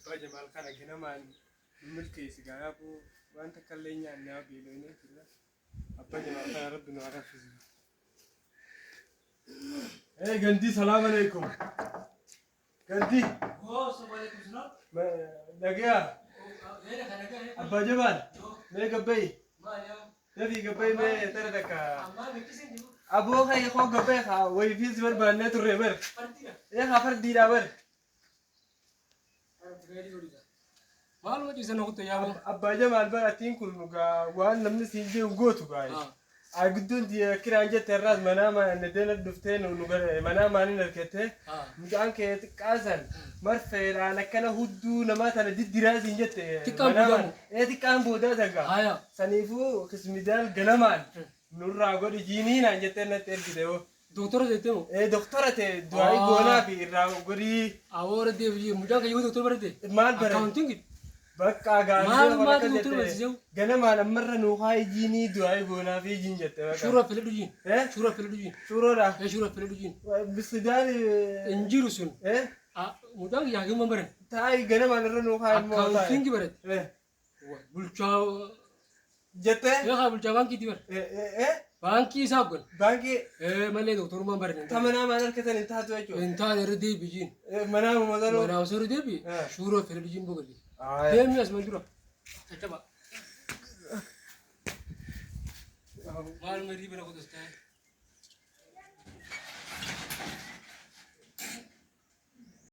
abbaa Jamaal kana ganamaan milkeessi gaafu wanta kalleenya annaa beelonee jira. Abbaa Jamaal kana rabbi nu arafisu. Ganti salaam alaikum. Ganti. Oh, assalamualaikum salam. Nagaya. Abbaa Jamaal. Mee gabbay. Nafi gabbay mee tara daka. Aboo kaya koo gabbay ka way fiis barbaannee turre bar. Yaa fardiidha bar. Malu aja sana kutu ya bang. Abbaa Jamaal baratiin kun waan namni siin jee gootu gaay. Agudduun kiraan jette irraas manama nedena dhuftee nu gara manama ni narkete. Mucaan kee xiqqaasan marfeedhaan akkana hudduu namaa tana diddiraa siin jette. Xiqqaan xiqqaan boodaa tagaa. Saniifuu kismidaal ganamaan nurraa godhi jiiniinaan jettee natti ergite yoo. Doktora dete mo? Doktora te du'aayi goonaa fi irraa godhii. Awwaara deebi'ee mucaan kee yoo doktora barate. Maal barate? Accounting. Bakka maal doktora barate. Ganamaan ammarra nu haa jiinii du'aayi goonaa fi jiin jette. Shura fele dujiin. Shura fele dujiin. Shuroodha. Shura fele dujiin. Bisidaal. Injiru sun. Mucaan yaa gama baran. Taa'ii ganamaan irra nu haa immoo. Accounting barate. Bulchaa. Jette. Yaa bulchaa baankii bara. Baankii isaa gon. Baankii. Malee doktorummaan barate. Tamanaa maal harkatan hin taatu jechuudha. Hin taane irra deebi'iin. Manaa madaroo. Manaa osoo irra deebi'i. Shura fele dujiin boqolle. Deemni as mal dura. Caccaba. Maal marii bira kutus ta'e.